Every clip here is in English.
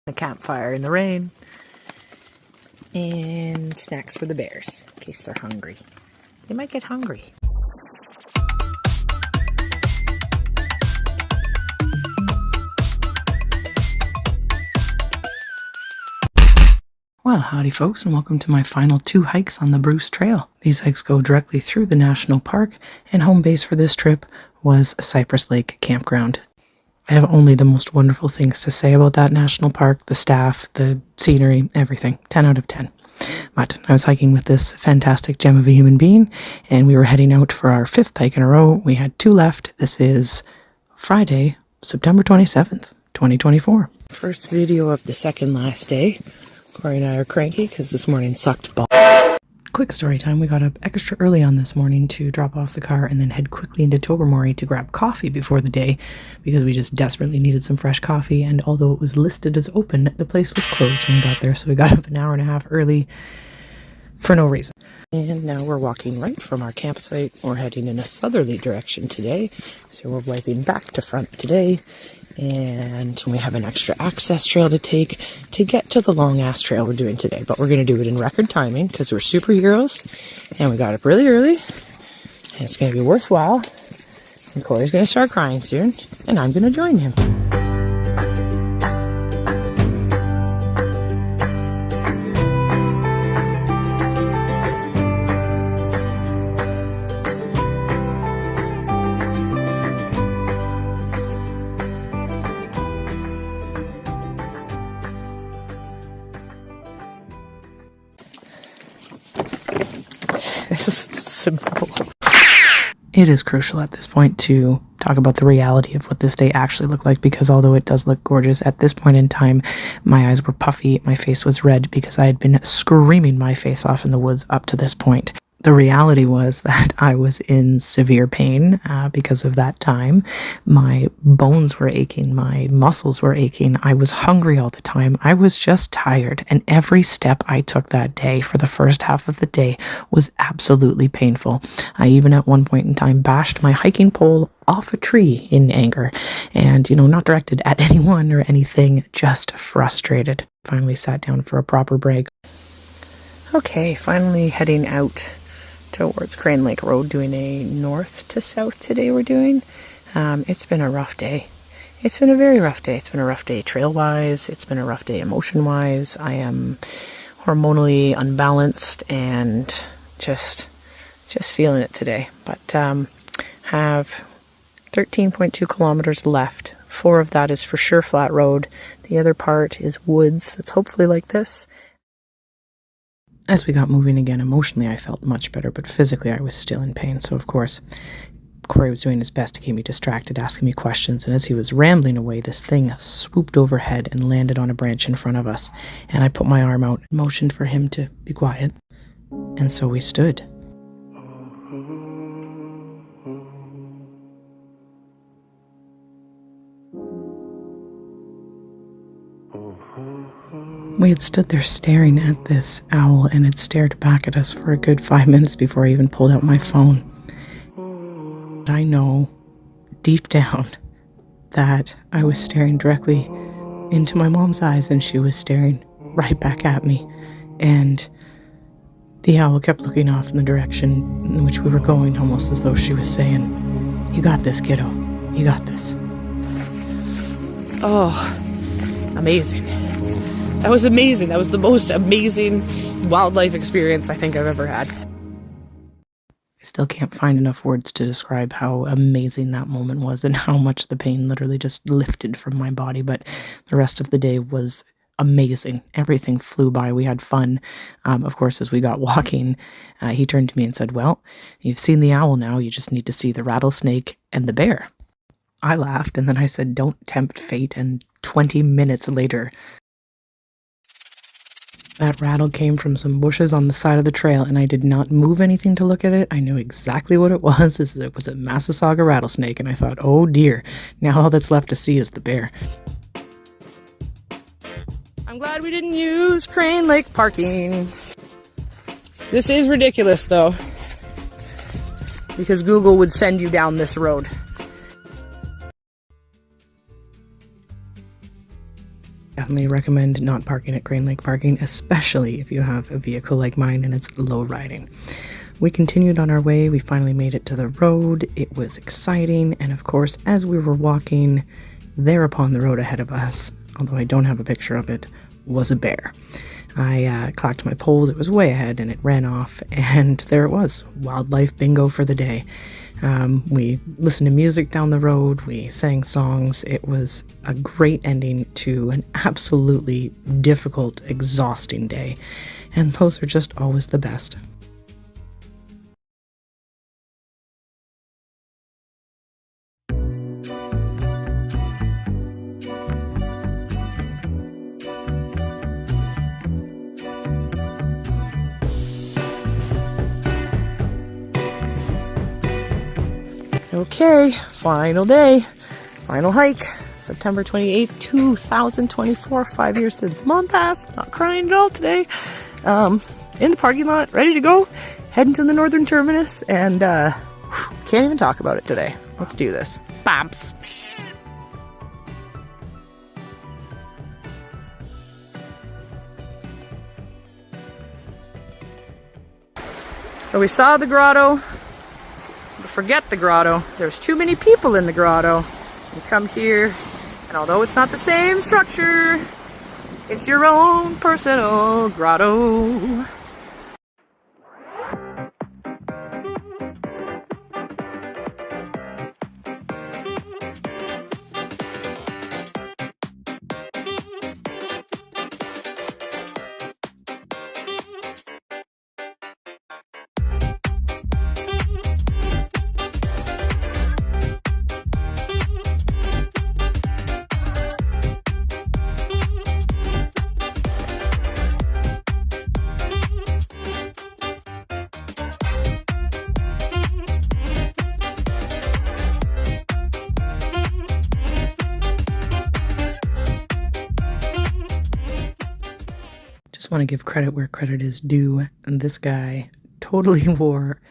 A campfire in the rain. And snacks for the bears, in case they're hungry. They might get hungry. Well, howdy folks, and welcome to my final 2 hikes on the Bruce Trail. These hikes go directly through the national park, and home base for this trip was Cypress Lake Campground. I have only the most wonderful things to say about that national park, the staff, the scenery, everything. 10 out of 10. But I was hiking with this fantastic gem of a human being, and we were heading out for our 5th hike in a row. We had 2 left. This is Friday, September 27th, 2024. First video of the second last day. Corey and I are cranky because this morning sucked balls. Quick story time. We got up extra early on this morning to drop off the car and then head quickly into Tobermory to grab coffee before the day because we just desperately needed some fresh coffee, and although it was listed as open, the place was closed when we got there, so we got up an hour and a half early for no reason. And now we're walking right from our campsite. We're heading in a southerly direction today, so we're wiping back to front today, and we have an extra access trail to take to get to the long ass trail we're doing today. But we're going to do it in record timing because we're superheroes, and we got up really early, and it's going to be worthwhile. And Corey's going to start crying soon, and I'm going to join him. It is crucial at this point to talk about the reality of what this day actually looked like, because although it does look gorgeous, at this point in time, my eyes were puffy, my face was red because I had been screaming my face off in the woods up to this point. The reality was that I was in severe pain because of that time. My bones were aching, my muscles were aching, I was hungry all the time, I was just tired, and every step I took that day for the first half of the day was absolutely painful. I even at one point in time bashed my hiking pole off a tree in anger, and not directed at anyone or anything, just frustrated. Finally sat down for a proper break. Okay, finally heading out towards Crane Lake Road, doing a north to south today we're doing. It's been a rough day. It's been a very rough day. It's been a rough day trail-wise. It's been a rough day emotion-wise. I am hormonally unbalanced and just feeling it today. But have 13.2 kilometers left. 4 of that is for sure flat road. The other part is woods that's hopefully like this. As we got moving again, emotionally I felt much better, but physically I was still in pain. So of course, Corey was doing his best to keep me distracted, asking me questions, and as he was rambling away, this thing swooped overhead and landed on a branch in front of us. And I put my arm out, motioned for him to be quiet, and so we stood. We had stood there staring at this owl, and it stared back at us for a good 5 minutes before I even pulled out my phone. I know, deep down, that I was staring directly into my mom's eyes, and she was staring right back at me. And the owl kept looking off in the direction in which we were going, almost as though she was saying, "You got this, kiddo. You got this." Oh, amazing. That was amazing. That was the most amazing wildlife experience I think I've ever had. I still can't find enough words to describe how amazing that moment was and how much the pain literally just lifted from my body. But the rest of the day was amazing. Everything flew by. We had fun. Of course, as we got walking, he turned to me and said, "Well, you've seen the owl now. You just need to see the rattlesnake and the bear." I laughed, and then I said, "Don't tempt fate." And 20 minutes later, that rattle came from some bushes on the side of the trail, and I did not move anything to look at it. I knew exactly what it was. It was a Massasauga rattlesnake, and I thought, oh dear, now all that's left to see is the bear. I'm glad we didn't use Crane Lake parking. This is ridiculous, though, because Google would send you down this road. definitely recommend not parking at Crane Lake Parking, especially if you have a vehicle like mine and it's low riding. We continued on our way. We finally made it to the road. It was exciting. And of course, as we were walking, there upon the road ahead of us, although I don't have a picture of it, was a bear. I clacked my poles. It was way ahead and it ran off. And there it was. Wildlife bingo for the day. We listened to music down the road. We sang songs. It was a great ending to an absolutely difficult, exhausting day. And those are just always the best. Okay, final day, final hike, September 28th, 2024, 5 years since Mom passed, not crying at all today. In the parking lot, ready to go, heading to the northern terminus, and can't even talk about it today. Let's do this. Bobs. So we saw the grotto. Forget the grotto. There's too many people in the grotto. You come here, and although it's not the same structure, it's your own personal grotto. Just want to give credit where credit is due. And this guy totally wore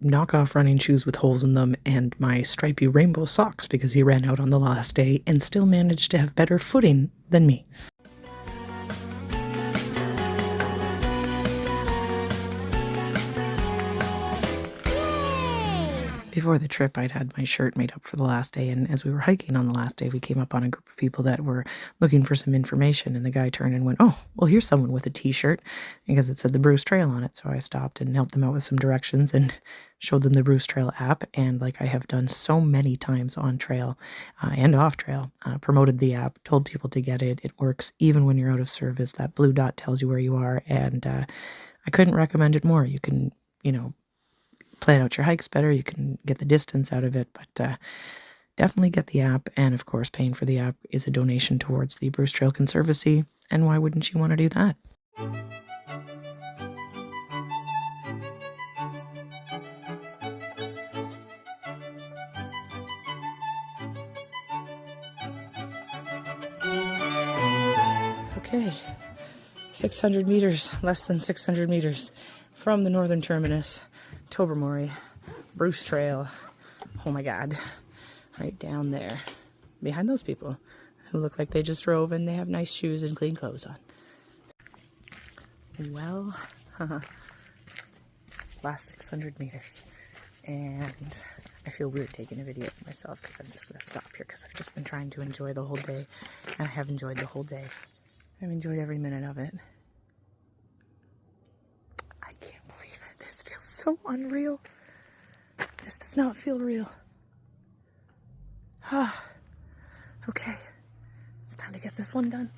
knockoff running shoes with holes in them and my stripy rainbow socks because he ran out on the last day and still managed to have better footing than me. Before the trip, I'd had my shirt made up for the last day, and as we were hiking on the last day, we came up on a group of people that were looking for some information, and the guy turned and went, "Oh, well, here's someone with a t-shirt," because it said the Bruce Trail on it. So I stopped and helped them out with some directions and showed them the Bruce Trail app, and like I have done so many times on trail and off trail, promoted the app, told people to get it. It works even when you're out of service. That blue dot tells you where you are, and I couldn't recommend it more. You can, plan out your hikes better. You can get the distance out of it, but definitely get the app. And of course, paying for the app is a donation towards the Bruce Trail Conservancy. And why wouldn't you want to do that? Okay, 600 meters, less than 600 meters from the northern terminus. Tobermory, Bruce Trail, oh my god, right down there, behind those people who look like they just drove and they have nice shoes and clean clothes on. Well, last 600 meters, and I feel weird taking a video of myself because I'm just going to stop here because I've just been trying to enjoy the whole day, and I have enjoyed the whole day. I've enjoyed every minute of it. This feels so unreal. This does not feel real. Okay. It's time to get this one done.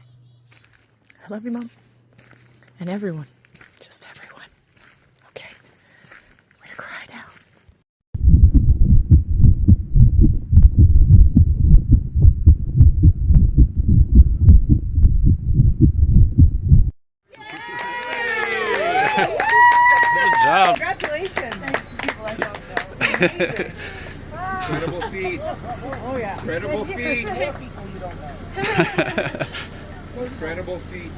I love you, Mom. And everyone. Just everyone. Okay. I'm gonna cry now. Congratulations! Thanks to people I don't know. Incredible feat. Oh yeah. Incredible feat. Incredible feat.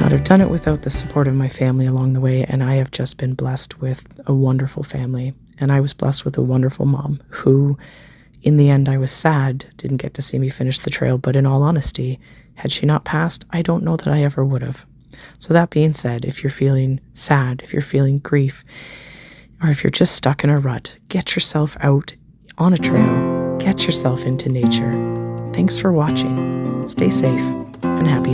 not have done it without the support of my family along the way, and I have just been blessed with a wonderful family. And I was blessed with a wonderful mom who, in the end, I was sad didn't get to see me finish the trail, but in all honesty, had she not passed, I don't know that I ever would have. So that being said, if you're feeling sad, if you're feeling grief, or if you're just stuck in a rut, get yourself out on a trail, get yourself into nature. Thanks for watching. Stay safe and happy.